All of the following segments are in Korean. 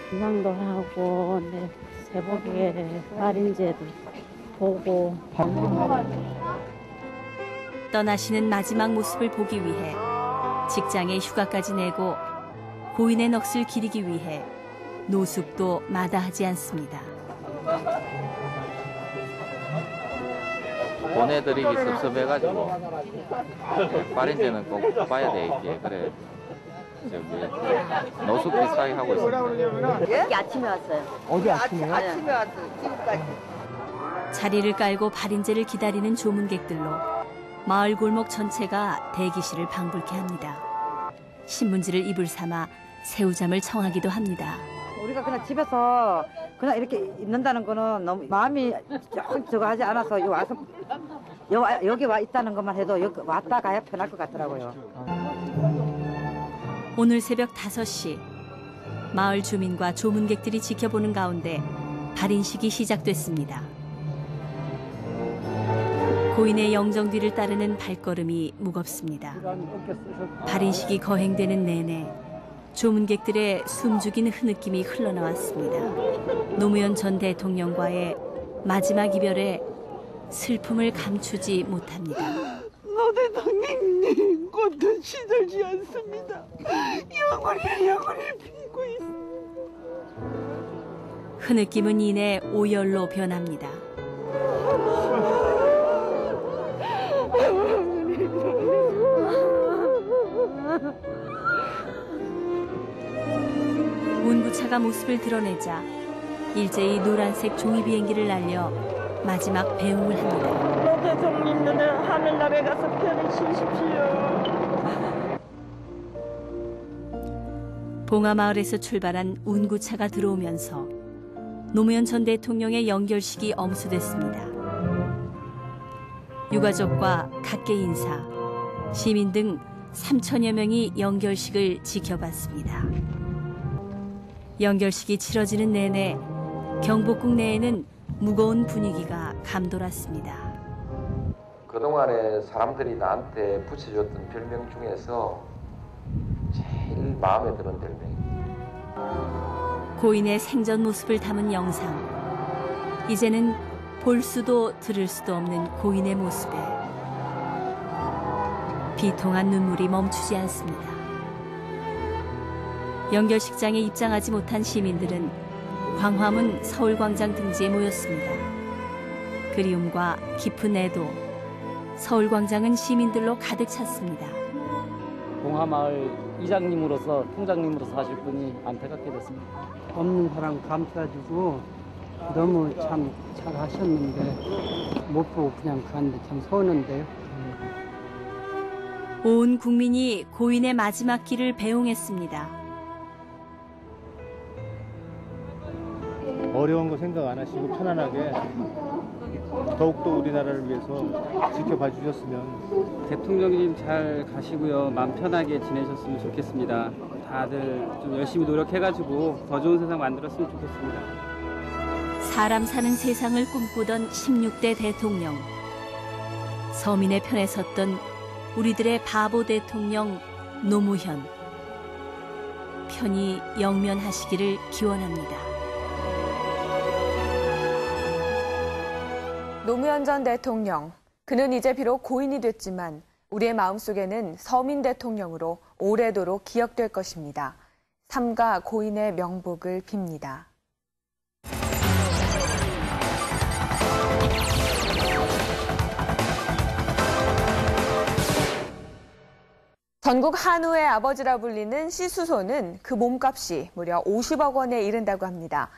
분양도 하고, 네, 새벽에 발인제도 보고. 떠나시는 마지막 모습을 보기 위해 직장에 휴가까지 내고 고인의 넋을 기리기 위해 노숙도 마다하지 않습니다. 보내드리기 섭섭해가지고 발인제는 꼭 봐야 돼 이제. 그래 저기 노숙 비슷하게 하고 있습니다. 예? 아침에 왔어요. 어제 아침에요? 아침에 왔어요. 지금까지. 자리를 깔고 발인제를 기다리는 조문객들로 마을 골목 전체가 대기실을 방불케 합니다. 신문지를 입을 삼아 새우잠을 청하기도 합니다. 우리가 그냥 집에서 그냥 이렇게 있는다는 거는 너무 마음이 저거 하지 않아서 여기 와 있다는 것만 해도 여기 왔다 가야 편할 것 같더라고요. 오늘 새벽 5시 마을 주민과 조문객들이 지켜보는 가운데 발인식이 시작됐습니다. 고인의 영정 뒤를 따르는 발걸음이 무겁습니다. 발인식이 거행되는 내내 조문객들의 숨죽인 흐느낌이 흘러나왔습니다. 노무현 전 대통령과의 마지막 이별에 슬픔을 감추지 못합니다. 노 대통령님 꽃은 시들지 않습니다. 영원히 피고 있습니다. 흐느낌은 이내 오열로 변합니다. 운구차가 모습을 드러내자 일제히 노란색 종이 비행기를 날려 마지막 배웅을 합니다. 노 대통령님은 하늘나라에 가서 편히 쉬십시오. 봉하마을에서 출발한 운구차가 들어오면서 노무현 전 대통령의 연결식이 엄수됐습니다. 유가족과 각계 인사, 시민 등 3천여 명이 연결식을 지켜봤습니다. 연결식이 치러지는 내내 경복궁 내에는 무거운 분위기가 감돌았습니다. 그동안에 사람들이 나한테 붙여줬던 별명 중에서 제일 마음에 드는 별명입니다. 고인의 생전 모습을 담은 영상. 이제는 볼 수도 들을 수도 없는 고인의 모습에 비통한 눈물이 멈추지 않습니다. 연결식장에 입장하지 못한 시민들은 광화문 서울광장 등지에 모였습니다. 그리움과 깊은 애도, 서울광장은 시민들로 가득 찼습니다. 봉하마을 이장님으로서 통장님으로서 하실 분이 안타깝게 됐습니다. 없는 사람 감싸주고 너무 참 잘하셨는데 못 보고 그냥 갔는데 참 서운한데요. 온 국민이 고인의 마지막 길을 배웅했습니다. 어려운 거 생각 안 하시고 편안하게 더욱더 우리나라를 위해서 지켜봐 주셨으면. 대통령님 잘 가시고요. 마음 편하게 지내셨으면 좋겠습니다. 다들 좀 열심히 노력해가지고 더 좋은 세상 만들었으면 좋겠습니다. 사람 사는 세상을 꿈꾸던 16대 대통령. 서민의 편에 섰던 우리들의 바보 대통령 노무현. 편히 영면하시기를 기원합니다. 노무현 전 대통령, 그는 이제 비록 고인이 됐지만 우리의 마음속에는 서민 대통령으로 오래도록 기억될 것입니다. 삼가 고인의 명복을 빕니다. 전국 한우의 아버지라 불리는 시수소는 그 몸값이 무려 50억 원에 이른다고 합니다.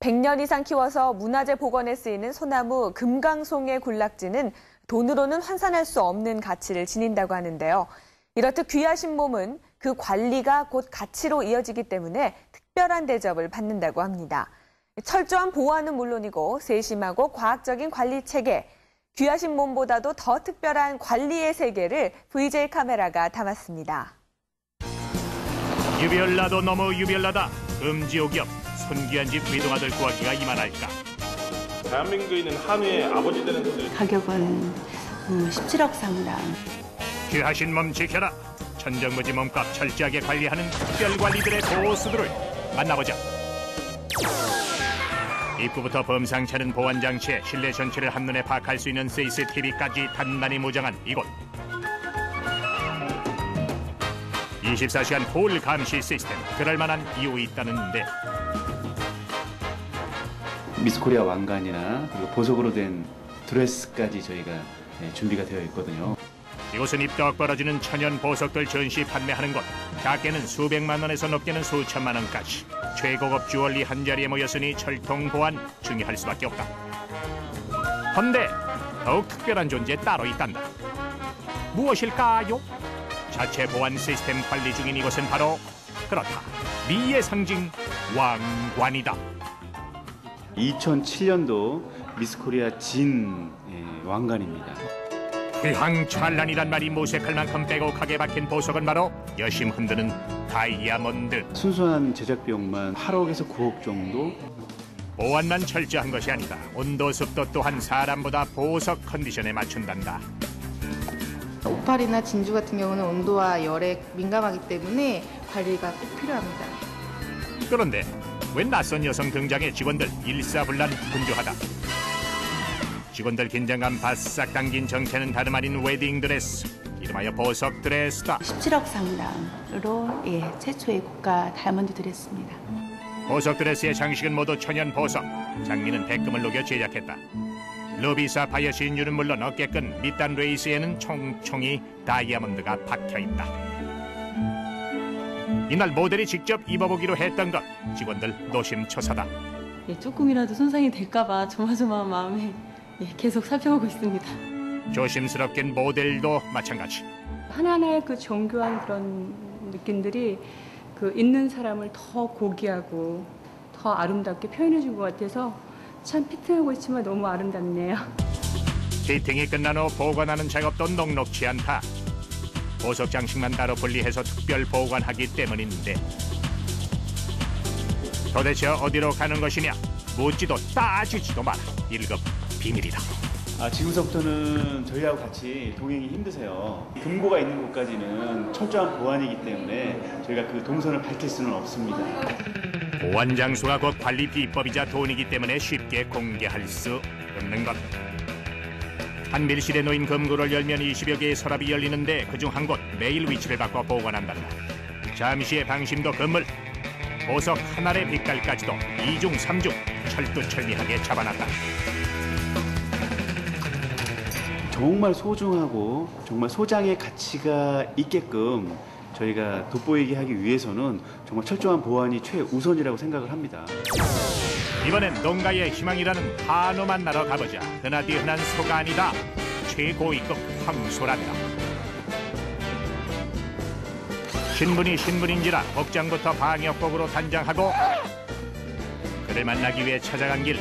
100년 이상 키워서 문화재 복원에 쓰이는 소나무 금강송의 군락지는 돈으로는 환산할 수 없는 가치를 지닌다고 하는데요. 이렇듯 귀하신 몸은 그 관리가 곧 가치로 이어지기 때문에 특별한 대접을 받는다고 합니다. 철저한 보호는 물론이고 세심하고 과학적인 관리 체계, 귀하신 몸보다도 더 특별한 관리의 세계를 VJ 카메라가 담았습니다. 유별나도 너무 유별나다. 음지옥이업. 손귀한 집 외동아들 구하기가 이만할까. 대한민국에 있는 한우의 아버지 되는 분들. 가격은 17억 상당. 귀하신 몸 지켜라. 천정부지 몸값 철저하게 관리하는 특별관리들의 고수들을 만나보자. 입구부터 범상치 않은 보안 장치에 실내 전체를 한눈에 파악할 수 있는 CCTV까지 단단히 무장한 이곳. 24시간 볼 감시 시스템. 그럴 만한 이유 있다는데. 미스코리아 왕관이나 그리고 보석으로 된 드레스까지 저희가 준비가 되어 있거든요. 이곳은 입덕 벌어지는 천연 보석들 전시 판매하는 곳. 작게는 수백만 원에서 높게는 수천만 원까지. 최고급 주얼리 한자리에 모였으니 철통 보안 중요할 수밖에 없다. 헌데 더욱 특별한 존재 따로 있단다. 무엇일까요? 자체 보안 시스템 관리 중인 이곳은 바로 그렇다. 미의 상징 왕관이다. 2007년도 미스코리아 진 왕관입니다. 휘황찬란이란 말이 모색할 만큼 빼곡하게 박힌 보석은 바로 여심 흔드는 다이아몬드. 순수한 제작 비용만 8억에서 9억 정도. 보안만 철저한 것이 아니다. 온도, 습도 또한 사람보다 보석 컨디션에 맞춘단다. 옥팔이나 진주 같은 경우는 온도와 열에 민감하기 때문에 관리가 꼭 필요합니다. 그런데 웬 낯선 여성 등장에 직원들 일사불란 분주하다. 직원들 긴장감 바싹 당긴 정체는 다름 아닌 웨딩드레스. 이름하여 보석 드레스다. 17억 상당으로 최초의 고가 다이아몬드 드레스입니다. 보석 드레스의 장식은 모두 천연 보석. 장미는 백금을 녹여 제작했다. 루비, 사파이어, 진주는 물론 어깨끈, 밑단 레이스에는 총총이 다이아몬드가 박혀있다. 이날 모델이 직접 입어보기로 했던 것. 직원들 노심초사다. 조금이라도 손상이 될까봐 조마조마한 마음에 계속 살펴보고 있습니다. 조심스럽긴 모델도 마찬가지. 하나하나의 그 정교한 그런 느낌들이 그 있는 사람을 더 고귀하고 더 아름답게 표현해 준 것 같아서 참 피팅하고 있지만 너무 아름답네요. 피팅이 끝난 후 보관하는 작업도 녹록치 않다. 보석 장식만 따로 분리해서 특별 보관하기 때문인데 도대체 어디로 가는 것이냐? 묻지도 따지지도 마라. 1급 비밀이다. 지금서부터는 저희하고 같이 동행이 힘드세요. 금고가 있는 곳까지는 철저한 보안이기 때문에 저희가 그 동선을 밝힐 수는 없습니다. 보안 장소가 곧 관리 비법이자 돈이기 때문에 쉽게 공개할 수 없는 것. 한 밀실에 놓인 금고를 열면 20여 개의 서랍이 열리는데 그중 한 곳 매일 위치를 바꿔 보관한단다. 잠시의 방심도 금물. 보석 한 알의 빛깔까지도 2중 3중 철두철미하게 잡아놨다. 정말 소중하고 정말 소장의 가치가 있게끔 저희가 돋보이게 하기 위해서는 정말 철저한 보안이 최우선이라고 생각을 합니다. 이번엔 농가의 희망이라는 한우 만나러 가보자. 흔하디 흔한 소가 아니다. 최고위급 황소란다. 신분이 신분인지라 복장부터 방역복으로 단장하고 그를 만나기 위해 찾아간 길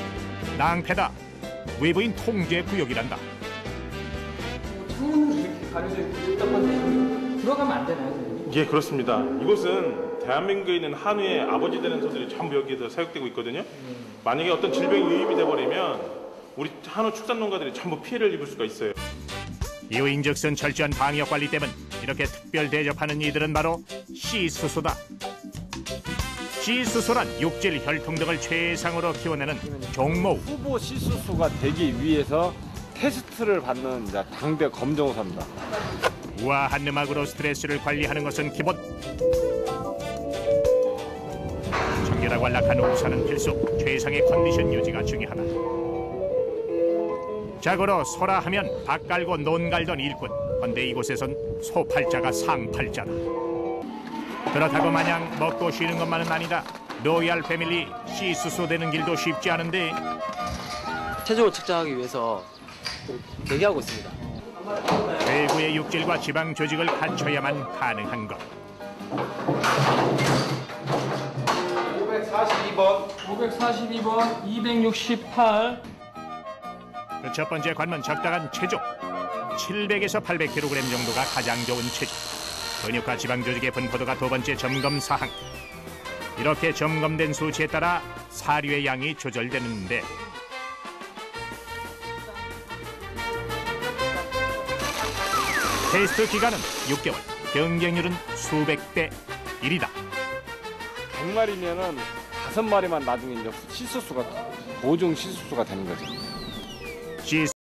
낭패다. 외부인 통제 구역이란다. 창문을 이렇게 가려져 있고 들어가면 안 되나요? 예, 그렇습니다. 이곳은 대한민국에 있는 한우의 아버지 되는 소들이 전부 여기에서 사육되고 있거든요. 만약에 어떤 질병이 유입이 돼버리면 우리 한우 축산 농가들이 전부 피해를 입을 수가 있어요. 이유인즉슨 철저한 방역 관리 때문 이렇게 특별 대접하는 이들은 바로 씨수소다. 씨수소란 육질, 혈통 등을 최상으로 키워내는 종모. 후보 씨수소가 되기 위해서 테스트를 받는 당대 검정사입니다. 우아한 음악으로 스트레스를 관리하는 것은 기본. 청결하고 안락한 우산은 필수. 최상의 컨디션 유지가 중요하다. 자고로 소라 하면 밥 갈고 논 갈던 일꾼. 그런데 이곳에선 소팔자가 상팔자다. 그렇다고 마냥 먹고 쉬는 것만은 아니다. 로얄 패밀리 씨수소 되는 길도 쉽지 않은데 체중을 측정하기 위해서 대기하고 있습니다. 최고의 육질과 지방 조직을 갖춰야만 가능한 것. 542번, 268. 그 첫 번째 관문 적당한 체중. 700에서 800kg 정도가 가장 좋은 체중. 근육과 지방 조직의 분포도가 두 번째 점검 사항. 이렇게 점검된 수치에 따라 사료의 양이 조절되는데 테스트 기간은 6개월, 경쟁률은 수백 대 1이다. 100마리면은 5마리만 나중에 이제 시수수가 보증 시수수가 되는 거죠.